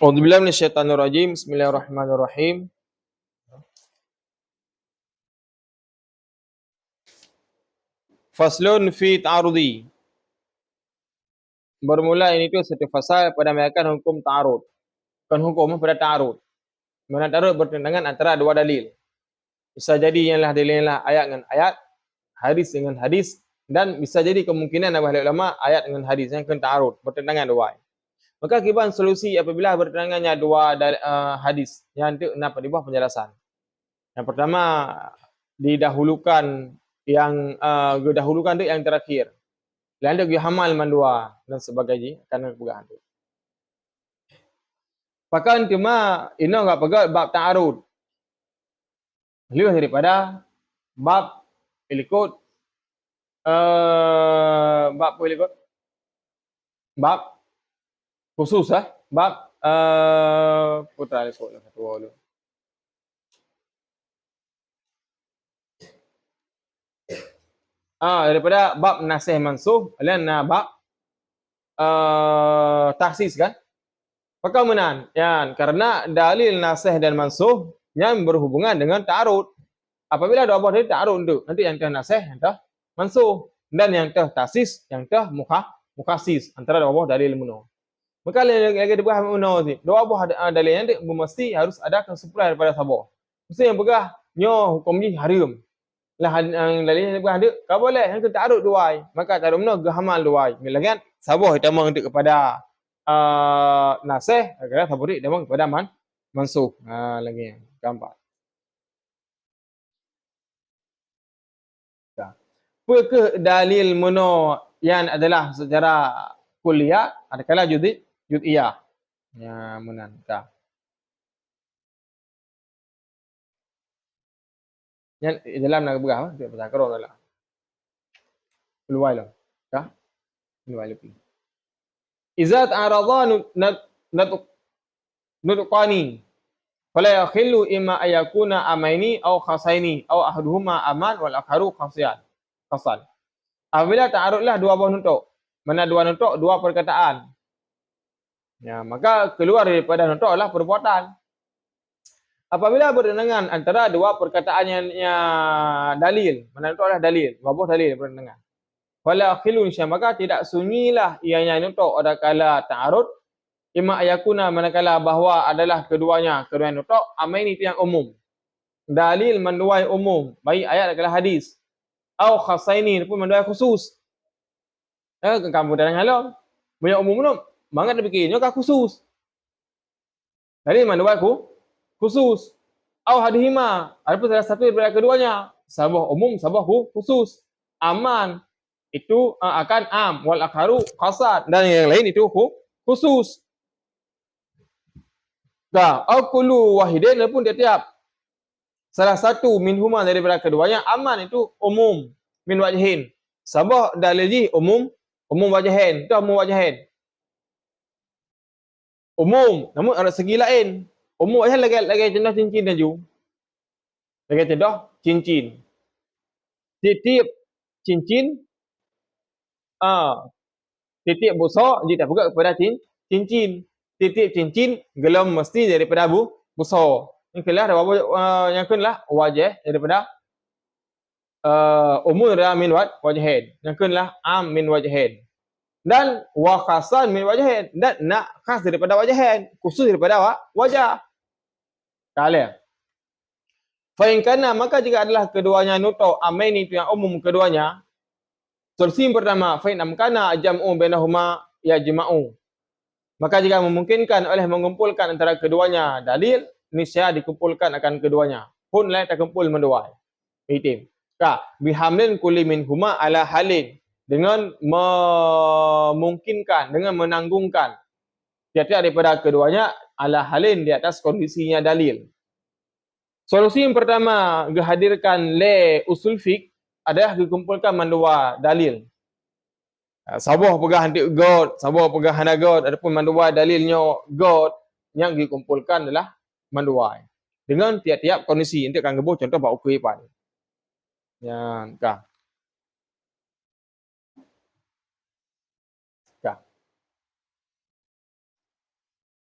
A'udzubillahi minasyaitonirrajim. Bismillahirrahmanirrahim. Faslun fi ta'arudi. Bermula ini tu satu fasal pada menerangkan hukum ta'arud. Bukan hukum pada ta'arud. Mana ta'arud bertentangan antara dua dalil. Bisa jadi ialah dalil ialah ayat dengan ayat, hadis dengan hadis, dan bisa jadi kemungkinan ahli ulama ayat dengan hadis yang kena ta'arud, bertentangan dua. Maka kiban solusi apabila bertentangannya dua hadis. Yang itu kenapa di bawah penjelasan. Yang pertama didahulukan yang didahulukan itu yang terakhir. Lain dia hamal mandua dan sebagainya karena pegahan tu. Pakan cuma ini enggak pegat bab ta'arud. Lebih daripada bab ikut bab ikut bab khusus bab putra ikut satu dulu. Daripada bab nasih mansuh dan bab taksis kan? Maka menan, ya, karena dalil nasih dan mansuh yang berhubungan dengan ta'arud. Apabila dua buah dalil ta'arud tu, nanti yang teh nasih, yang teh mansuh, dan yang teh taksis, yang teh mukhasis antara dua buah dalil muno. Maka lagi dua buah muno ni, dua buah dalil yang mesti harus ada kesimpulan daripada sabah. Mesti yang pegah nyo hukum ni haram. Lah dalil yang pegah ada, kau boleh yang ta'arud dua. Maka ta'arud muno gahamal dua. Milagan sabah kita untuk kepada nasih agar favorit memang kepada mansuh. Lagi keempat. Apakah dalil mono yang adalah secara kuliah adakala juz'iyah. Ya munan. Yang dalam nak berah dia pasal karo lah. Luai lah. Kah? Luai lebih. Iza ta'aradha nutqani fala yakhillu imma ayakuna amaini aw khasaini aw ahaduhuma aman wal akharu khasian. Khasal. Apabila ta'arudlah dua buah nutuk. Mana dua nutuk? Dua perkataan. Ya, maka keluar daripada nutuk adalah perbuatan. Apabila bertentangan antara dua perkataan yang dalil. Mana nutuk adalah dalil. Dua buah dalil bertentangan. Fala khilun syah, maka tidak sunyilah ianya nutuk adakala ta'arud. Ima ayakuna manakala bahawa adalah keduanya nutuk. Amain itu yang umum. Dalil menduai umum. Baik ayat adalah hadis. Au khasaini pun menduai khusus. Kamu dah halau. Banyak umum tu, bangat dia fikirnya kah khusus. Dalil menduai khusus. Au hadhima, adapun salah satu daripada keduanya, sabah umum, sabah khusus. Aman itu akan am, wal akharu khasat, dan yang lain itu khusus. Dah, au kullu wahidin pun tiap salah satu minhuma daripada keduanya, aman itu umum min wajhin. Sabah dalil ji umum wajhin, itu umum wajhin. Umum, namun ada segi lain. Umum wajhin lagi contoh cincinaju. Lagi contoh cincin. Titip cincin titip besar dia tak pegang kepada cincin. Titip cincin gelam mesti daripada besar. Yang kelah yang kelah wajah daripada umur min wajhin. Yang kelah am min wajhin. Dan wakasan min wajhin, dan nak khas daripada wajhin, khusus daripada wajah. Kalian. Fa in kana, maka jika adalah keduanya nutuk amain itu yang umum keduanya. Solusi yang pertama, fa in amkana jam'u bainahuma yajma'u. Maka jika memungkinkan oleh mengumpulkan antara keduanya dalil, niscaya dikumpulkan akan keduanya. Pun lain terkumpul menduai. Itim. Bihamlin kulli minhuma ala halin, dengan memungkinkan, dengan menanggungkan tiap-tiap daripada keduanya ala halin, di atas kondisinya dalil. Solusi yang pertama dihadirkan le usul fiqh adalah dikumpulkan mendua dalil. Sabah pegah hantik god, sabah pegah hana god, adapun mendua dalilnya god, yang dikumpulkan adalah mendua dengan tiap-tiap kondisi. Nanti akan gebur contoh bab ukur ipan. Yang kah.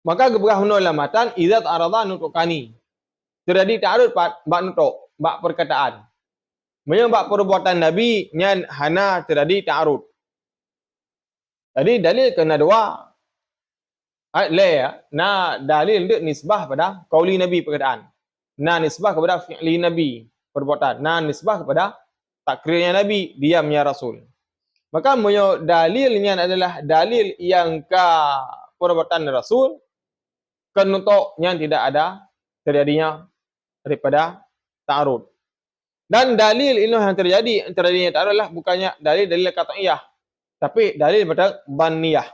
Maka geberah huna lamatan idza ta'arada nutukani. Terjadi ta'arud bak nutuk, bak perkataan. Maksudnya bak perbuatan Nabi nyan hana terjadi ta'arud. Jadi dalil kena dua. Na dalil dia nisbah pada qauli Nabi perkataan. Na nisbah kepada fi'li Nabi perbuatan. Na nisbah kepada takrirnya Nabi, diamnya Rasul. Maka dalilnya adalah dalil yang ke perbuatan Rasul kenutuk yang tidak ada terjadinya daripada ta'arud. Dan dalil ini yang terjadinya ta'arud adalah bukannya dalil qat'iyah, tapi dalil pada dhanniyah.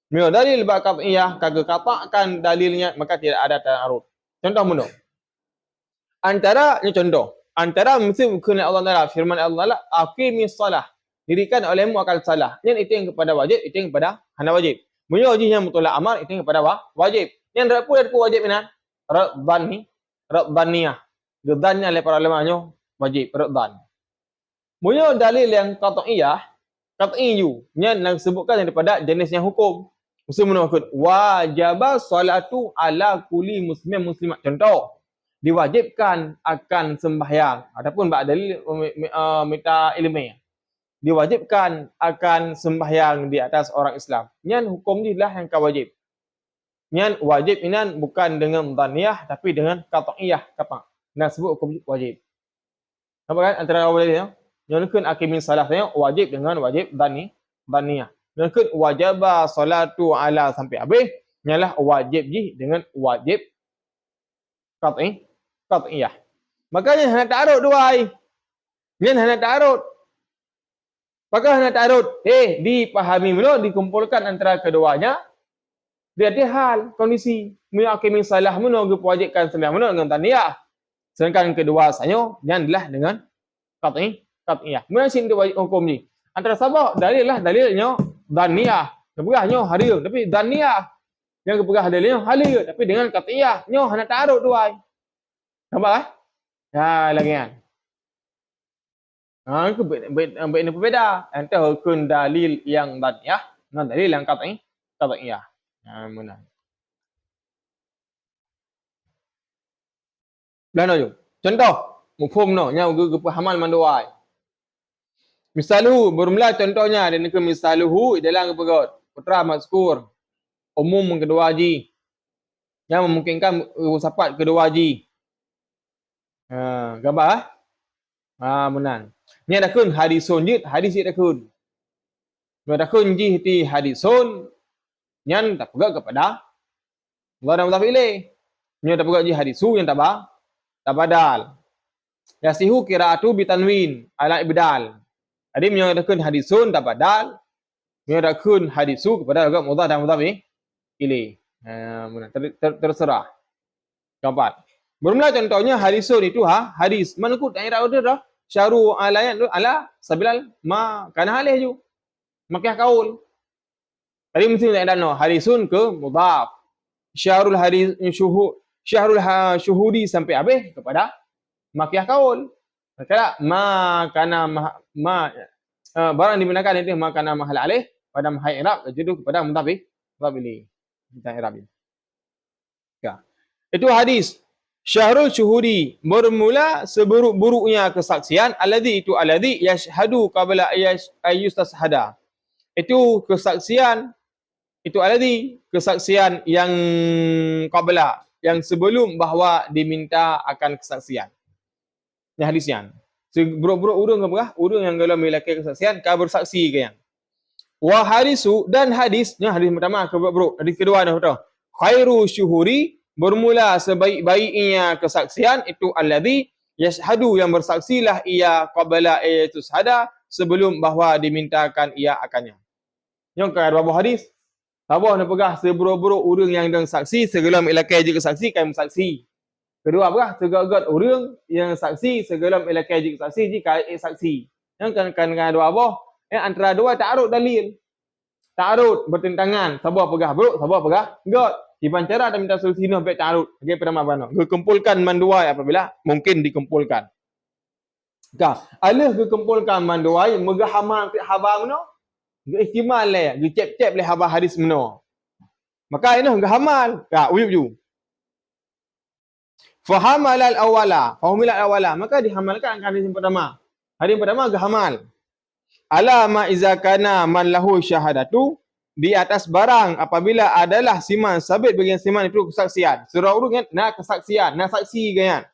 Bila dalil qat'iyah kagak katakan dalilnya maka tidak ada ta'arud. Contoh mana? Antara mesti bukan Allah Taala firman Allah aqimis salah. Dirikan olehmu akal salah. Yang itu yang kepada wajib, itu yang kepada hana wajib. Menyujinya mutlak amar itu yang kepada wajib. Yang dari wajib ini radhaniyah. Radhannya oleh para ulama wajib radhan. Punya dalil yang qat'iyyu yang disebutkan daripada jenisnya hukum. Mesti menakut wajib salatu ala kulli muslim muslimat. Contoh, diwajibkan akan sembahyang ataupun bak dalil mita ilmiah. Diwajibkan akan sembahyang di atas orang Islam. Nyan hukum ni lah yang wajib. Nyan wajib ini bukan dengan dhaniyah tapi dengan qat'iyah kata. Nah sebut hukum wajib. Apa kan antara awalnya? Yang kun aqimin salah tanya wajib dengan wajib dhaniyah. Yang kun wajaba salatu ala sampai habis nyalah wajib ji dengan wajib qat'iyah. Makanya hana ta'arud dua ai. Nyan hana ta'arud. Maka hana ta'arud, dipahami mula, dikumpulkan antara keduanya. Dia ada hal, kondisi. Meyakini salah mula, wajibkan sembahyang mula dengan dhaniyah. Sedangkan kedua sanyo, yang adalah dengan qat'iyah. Mula sini wajib hukum ni. Antara sabah, dalilnya dhaniyah. Keperahnya hari, tapi dhaniyah. Yang keperah dalilnya hari, tapi dengan qat'iyah. Nyo hana ta'arud dua. Nampak lah? Ya, lagi kan. Itu berbeza antara hukum dalil yang dhaniyah dengan dalil yang qat'iyah. Mana? Belano jo. Contoh, mufhum no, nya kepahaman manduai. Misaluhu bermula contohnya dan ke misaluhu dalam kepegot. Putra mazkur umum kedua haji. Yang memungkinkan usapat kedua haji. Gambar menan. Ni ada kun hadisun jid hadis ada kun. Ada kun jihti hadisun yang tak pegang kepada Allah dan mutafik ilaih. Ni tak pegang jih hadisu yang tak badal. Yasihu qiraatu bitanwin ala ibdal. Jadi ni ada kun hadisun tak badal. Ni ada kun hadisu kepada Allah mudhaf dan mutafik ilaih. Terserah. Keempat. Bermula contohnya hadisun itu hadis. Mana kut daerah order dah. Syaru alayat ala sabilal ma kana halih ju. Makiyah kaul. Tadi mesti tak ada no hadisun ke mudhaf. Syahrul hadis syahrul syuhudi sampai habis kepada makiyah kaul. Kata ma kana barang digunakan itu ma kana mahal alih pada mahal i'rab jadi kepada mudhaf ini. Kita i'rab ini. Ya. Itu hadis. Syahrul syuhudi bermula seburuk-buruknya kesaksian alladhi yashhadu qabla ayyustashhada. Itu kesaksian yang qabla yang sebelum bahawa diminta akan kesaksian. Ini hadisnya. Seburuk-buruk urang ke urang yang kalau memiliki kesaksian ka bersaksi ke yang. Wa hadisu dan hadisnya hadis pertama keburuk-buruk. Hadis kedua dah betul. Khairu syuhuri bermula sebaik-baiknya kesaksian itu alladhi yashhadu yang bersaksilah ia qabla ayatushada sebelum bahawa dimintakan ia akannya. Yang kedua hadis sabah nak pegah seburuk-buruk urang yang dengan saksi segala ilakai juga saksi kan saksi. Kedua pegah segala urang yang saksi segala ilakai juga saksi jika saksi. Yang kan dua apa? Antara dua ta'arud dalil. Ta'arud bertentangan, sabah pegah buruk, sabah pegah god. Dipancara dan minta solusi ni sampai ta'arud. Okey pada mana? Dikumpulkan manduai apabila mungkin dikumpulkan. Alih dikumpulkan manduai megah hamal haba meno. Ihtimal le, cep-cep le haba hadis meno. Maka ini hamal. Uyub ju. Fahamalal awala. Fahumilal awala. Maka dihamalkan hadis yang pertama. Hadis yang pertama hamal. Ala ma iza kana man lahu syahadatu, di atas barang apabila adalah siman sabit bagi siman itu kesaksian. Surah urut kan nak kesaksian, nak saksi kan.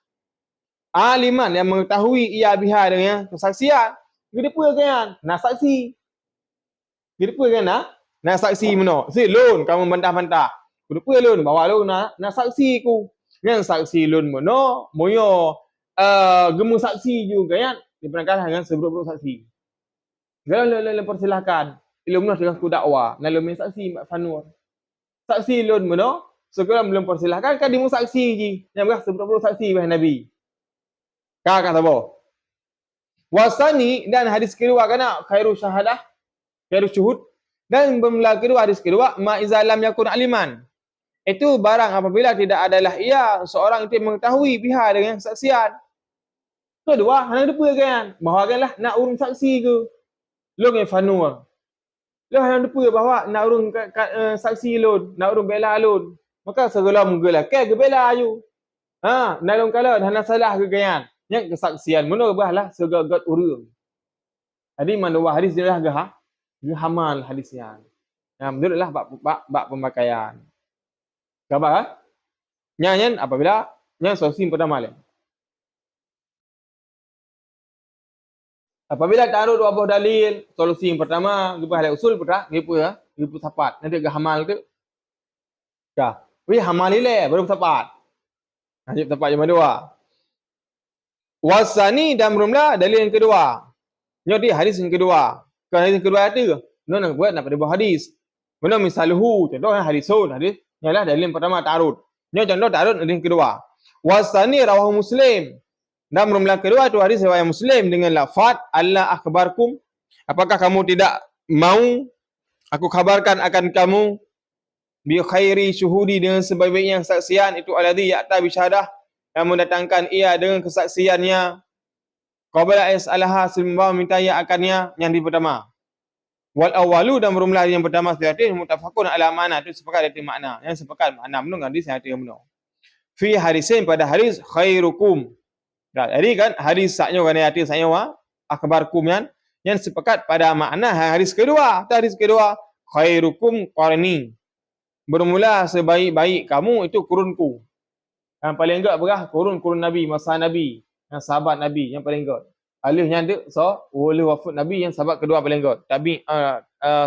Aliman yang mengetahui ia biha dengan kesaksian. Dia pun kan nak saksi. Dia pun kan nak saksi meno. Si lun kamu bantah-bantah. Dia pun lun bawa lun nak saksi ku. Yang saksi lun meno moyo gemu saksi juga kan. Diperangkat dengan seberapa saksi. Lalu persilahkan. Ilmu dengan ku dakwah. Lalu saksi Mak Fanur. Saksi lun meno. Segala belum persilahkan kan dimu saksi ji. Yang berah seberapa saksi bah Nabi. Kata apa? Wasani dan hadis kedua kana khairu syahadah. Khairu syuhud. Dan bermula kedua hadis kedua. Ma'izalam yakun aliman. Itu barang apabila tidak adalah ia seorang itu mengetahui pihak dengan kesaksian. Kedua, hanya depa kan. Bahawa kanlah nak urung saksi ke. Lu dengan Fanur. Lu hanya depa bahawa nak urung saksi lun, nak urung bela lun. Maka segala menggelah ke bela you. Nalung kala hana salah ke kan. Yang kesaksian mana bahlah segagat urang. Jadi mandawa hadis dia dah hamal hadisnya. Menurutlah bab pemakaian. Khabar? Nyanyian apabila yang solusi pertama le. Apabila taruh dua buah dalil, solusi yang pertama, kita hal usul putra, kita sapat. Nanti ke hamal tu. Dah. Wei hamal ile baru sapat. Najib sapat yang kedua. Wasani dan berumlah dalil yang kedua. Nyodi hadis yang kedua. Kan hadis yang kedua tu. Nak buat nak pada buah hadis. Mana misalhu, contoh hadisun, hadis ialah dalil yang pertama ta'arud. Ini contoh ta'arud dalil yang kedua. Wasani rawahu Muslim. Dan bermula kedua itu hadis riwayat Muslim dengan lafaz Allah akhbarkum. Apakah kamu tidak mau aku kabarkan akan kamu bi khairi syuhudi dengan sebaik-baiknya kesaksian itu alladhi ya'ta bi syahadah yang mendatangkan ia dengan kesaksiannya qabla yas'alaha sebelum minta ia akannya yang di pertama. Wal awalu dan bermula yang pertama seperti mutafaqun ala mana itu sepakat dari makna. Yang sepakat makna menung hadis yang ada menung. Fi hadisin pada hadis khairukum. Jadi kan hadis saknya kan hati saya akhbarkum yang sepakat pada makna hadis kedua. Hadis kedua khairukum qarni. Bermula sebaik-baik kamu itu kurunku. Yang paling enggak berah kurun Nabi, masa Nabi, yang sahabat Nabi yang paling enggak. Alihnya ada oleh wafat Nabi yang sahabat kedua paling enggak.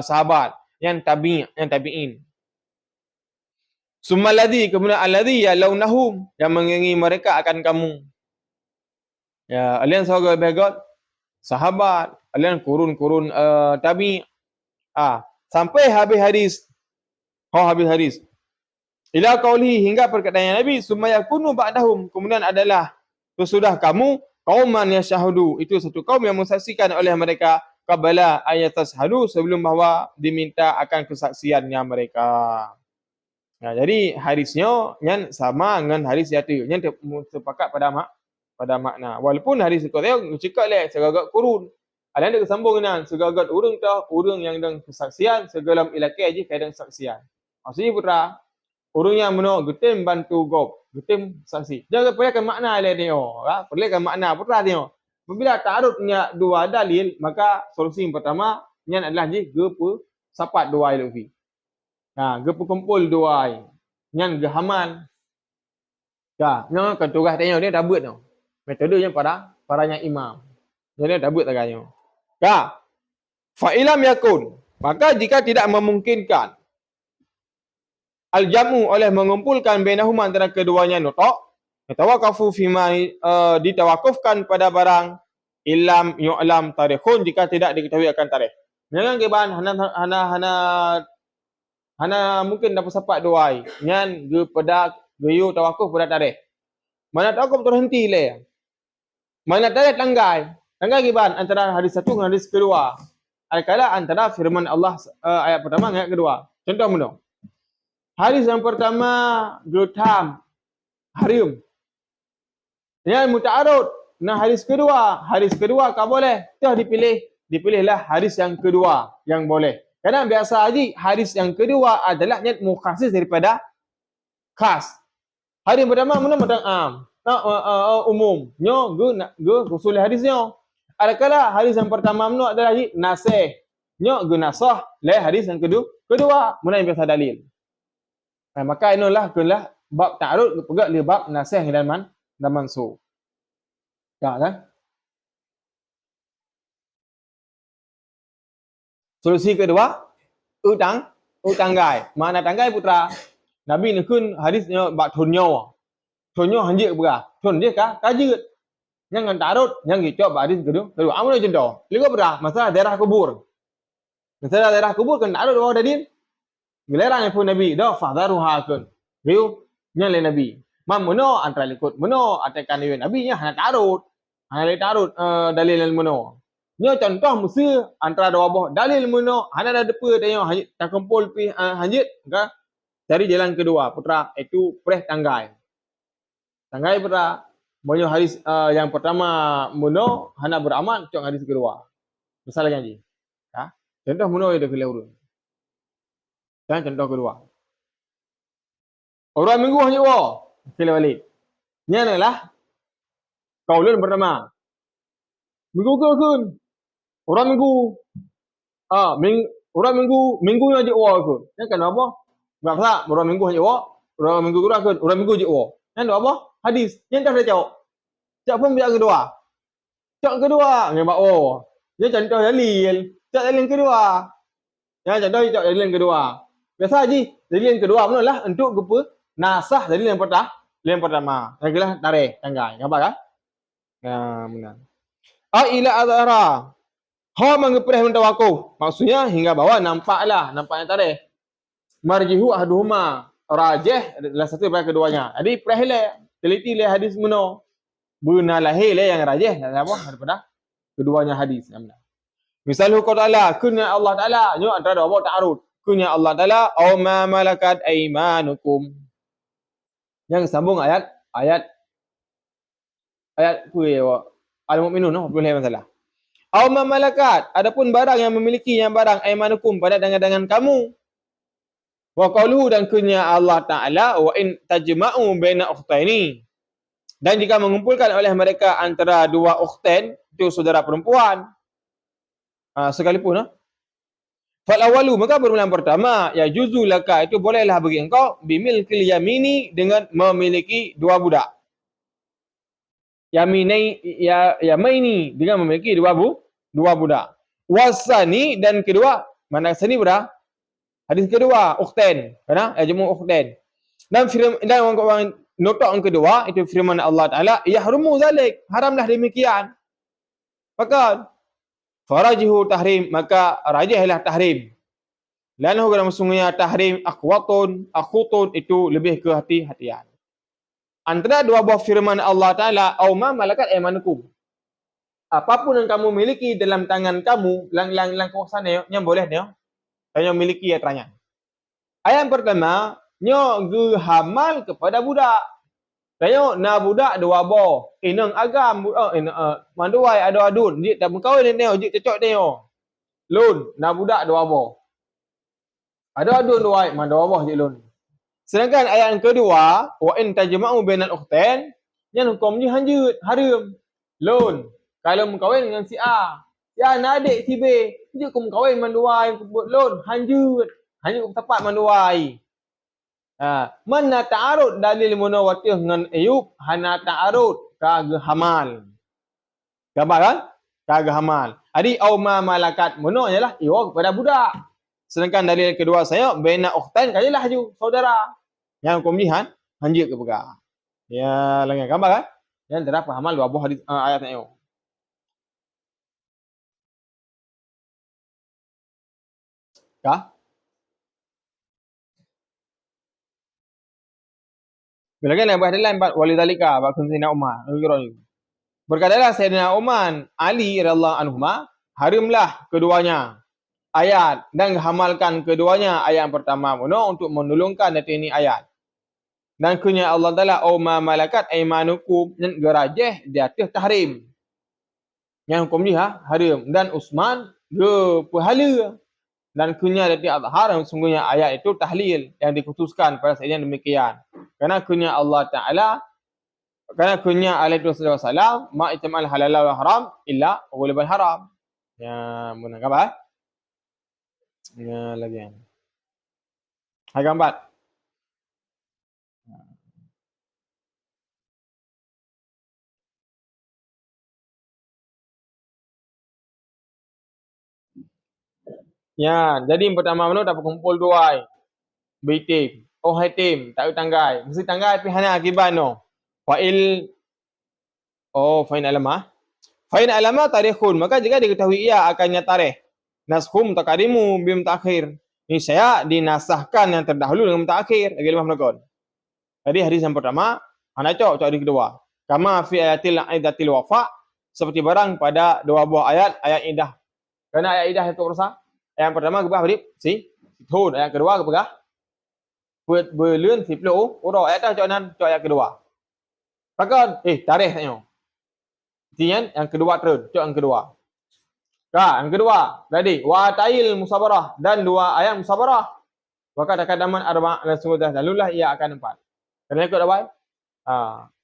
Sahabat yang tabi'in. Summal ladzi kemudian alladzi yalawnahum yang mengingingi mereka akan kamu. Ya, alian sahabat begot sahabat, alian kurun tabi. Sampai habis hadis. Habis hadis. Ila qauli hingga perkataan Nabi sumayakunu ba'dahum kemudian adalah sesudah kamu qauman yashhadu itu satu kaum yang mensaksikan oleh mereka qabala ayatashhadu sebelum bahawa diminta akan kesaksiannya mereka. Nah, jadi hadisnya yang sama dengan hadis yang sepakat pada makna. Walaupun hadis itu tengok cakap leh segagak kurun. Ada yang kesambung dengan segagak urang yang dengan kesaksian segala ilakai aja kadang kesaksian. Maksudnya putra, urang yang menolak getem bantu gop, getem saksi. Jangan perlihatkan makna leh tengok. Perlihatkan makna putra tengok. Apabila ta'arudnya dua dalil, maka solusi yang pertama yang adalah gepu sapat dua ilfi. Gepu kumpul dua yang gehaman. Yang keturah tengok dia dah buat tau. Metodenya para yang imam. Jadi dah buat agaknya. Fa ilam yakun. Maka jika tidak memungkinkan al-jamu oleh mengumpulkan bainahuma antara keduanya nutok, tawaqafu fima ditawakufkan pada barang ilam yu'lam tarikhun jika tidak diketahui akan tarikh. Jangan keban hana mungkin dapat sepak doai. Nyan pada geyu tawakuf pada tarikh. Mana tawakuf terhenti le. Mana tarikh tanggai giban antara hadis satu dengan hadis kedua. Al-kala antara firman Allah ayat pertama dengan ayat kedua. Contoh mana? Hadis yang pertama Glutam Harim. Yang muta'arud. Nah hadis kedua tak boleh. Dah dipilihlah hadis yang kedua yang boleh. Kadang biasa haji, hadis yang kedua adalah niat mukhasis daripada khas. Hadis pertama mana macam umum. Nyo ge usul hadisnya. Adakala hadis yang pertama mana adalah nasih. Nyo ge nasah le hadis yang kedua mana yang biasa dalil. Maka inilah kelah bab ta'arud pegak li bab nasih dan mansukh. Ya kan? Solusi kedua, tanggai. Mana tanggai putra? Nabi ni kun hadisnya bak thonyo. Thonyo hanjik berah. Thon dia kajut. Yang ngan tarut, yang gicok bak hadis kedua. Amuna contoh. Ligo berah masalah daerah kubur. Masalah daerah kubur kan tarut bawah dadin. Gelerang pun Nabi, dah fahdaruha kun. Riu nyale Nabi. Mamuno antara likut muno atakan Nabi nya hana tarut. Hana tarut dalil muno. Nyo contoh mesti antara dua buah dalil muno hana ada depa tanya tak kumpul pi hanjit ka cari jalan kedua putra itu preh tanggai putra banyak hadis yang pertama muno hana beramal cok hadis kedua misalnya ji ha contoh muno itu kele urun kan contoh kedua orang minggu hanjit wo kele balik nya lah kaulun pertama minggu ke kun orang minggu orang minggu yang je wa ke yang kan apa enggak pasal orang minggu je wa orang minggu kedua ke orang minggu je wa yang apa hadis yang tak ada cak pun biar kedua ngebak dia contoh dalil cak dalil kedua yang contoh cak dalil kedua biasa haji dalil kedua mana lah untuk apa nasah dalil yang pertama yang kelah tarik tanggai apa kan benar ila azhara ha mengepreh mentawakuf maksudnya hingga bawah nampaknya tadi marjihu ahduhuma rajih adalah satu daripada keduanya jadi prehle teliti le hadis muno benalah le yang rajih apa daripada keduanya hadis misal hukum taala kunya Allah taala nyo antara dua ta'arud kunya Allah taala aw ma malakat aymanukum yang sambung ayat al-mu'minun boleh masalah aw ma malakat adapun barang yang memiliki yang barang aymanukum pada tangan-tangan kamu wa qauluhu dan kunya Allah taala wa in tajma'u baina ukhtaini dan jika mengumpulkan oleh mereka antara dua ukhtain itu saudara perempuan sekalipun fal awalu maka permulaan pertama ya juzu laka itu bolehlah bagi engkau bimilkil yamini dengan memiliki dua budak yamaini dengan memiliki dua budak. Wasani dan kedua, mana sani berah? Hadis kedua, ukhtain, kan? Jamu ukhtain. Dan orang notok yang kedua itu firman Allah Taala, yahrumu zalik, haramlah demikian. Maka farajihu tahrim, maka rajihlah tahrim. Lanahu dalam sungguhnya tahrim akhutun itu lebih ke hati-hatian. Antara dua buah firman Allah Ta'ala, aw ma malakat aymanukum. Apapun yang kamu miliki dalam tangan kamu, lang kuasa yang boleh nyo, yang miliki ya teranya. Ayat pertama, nyo gehamal kepada budak. Tanya na budak dua buah, inang agam, manduai adu-adun, jik tak berkahwin nyo, jik cocok nyo. Lun, na budak dua buah. Adu-adun duai, dua buah jik lun. Sedangkan ayat yang kedua, wa in tajma'u bainal ukhtain, yang hukumnya hanjut, haram. Lun, kalau mengkahwin dengan si A, ya nak adik si B, dia kau mengkahwin manduai buat lun, hanjut tepat manduai. Mana ta'arud dalil munawatih dengan Ayub, hana ta'arud kagak hamal. Gambar kan? Kagak hamal. Jadi au ma malakat muno ialah iwa kepada budak. Sedangkan dalil kedua saya baina ukhtain kajilah haju saudara. Yang hukum jihan hanjir ke pegang. Ya lagi gambar kan? Yang terdapat hamal dua buah hadis ayat ni. Kah? Bila kan lebih dalam walidalika bakun Sayyidina Umar. Berkatalah Sayyidina Umar Ali radhiyallahu anhuma harimlah keduanya ayat dan hamalkan keduanya ayat yang pertama untuk menolongkan ini ayat. Dan kunya Allah Taala au ma malakat aymanukum dan gerajah di atas tahrim. Yang hukum dia haram dan Utsman ge pahala. dan kunya dari azhar, yang sungguhnya ayat itu tahlil yang dikhususkan pada saat yang demikian. Karena kunya Allah Ta'ala, karena kunya alaihi wasallam, ma itamal halal wa haram illa ghulibal haram. Ya, muna gambar. Ya, lagi yang. Hai gambar. Ya, jadi yang pertama mana dapat kumpul dua. Bitim. Oh, hai tim, tak tanggai. Mesti tanggai pihana akibat no. Fa'il, oh, fa'in alamah. Fa'in alamah tarikhun. Maka jika diketahui ia akannya tarikh. Naskhum takadimu bim takhir. Ini saya dinasahkan yang terdahulu dengan takhir. Lagi 5 menakon. Jadi hadis yang pertama, hana cok hadis kedua. Kama fi ayatil aidatil wafa, seperti barang pada dua buah ayat idah. Karena ayat idah itu berasa. Yang pertama kebah beri si thun, ayat kedua kebah berlun si pelu, urau ayat cok nan cok ayat kedua. Maka tarikh tanya. Intinya yang kedua terus, cok yang kedua. Yang kedua, tadi wa ta'il musabarah dan dua ayat musabarah. Maka takadaman arba' dan sudah lalulah ia akan 4. Kerana ikut apa?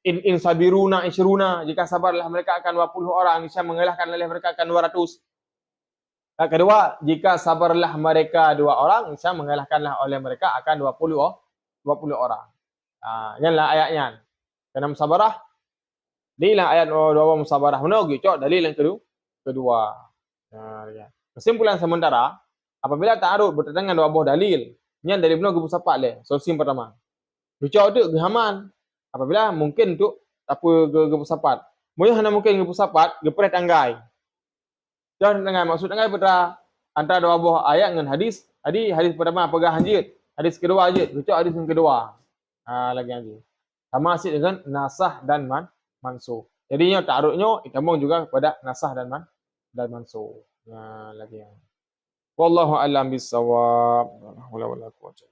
In sabiruna isyruna, jika sabarlah mereka akan 20 orang, niscaya mengalahkan oleh mereka akan 200. Yang kedua, jika sabarlah mereka 2 orang, niscaya mengalahkanlah oleh mereka akan 20 orang. Inilah ayatnya. Kerana musabarah, inilah ayat 2 musabarah. Menunggu cok dalil yang kedua. Kesimpulan sementara, apabila ta'arud bertentangan 2 buah dalil, ini dari benar gebusapat le. Solusi pertama. Bicara tu gehaman. Apabila mungkin tu apa gebusapat. Mungkin hanya mungkin gebusapat, gepret tanggai. Jangan tanggai maksud tanggai betra antara 2 buah ayat dengan hadis. Hadis pertama pegang hadis, hadis kedua hadis, bicara hadis yang kedua. Lagi hadis. Sama asyik dengan nasah dan mansuh. Jadinya ta'arudnya ditambung juga kepada nasah dan mansuh. Lagi yang. Wallahu a'lam bissawab. La haula wala quwwata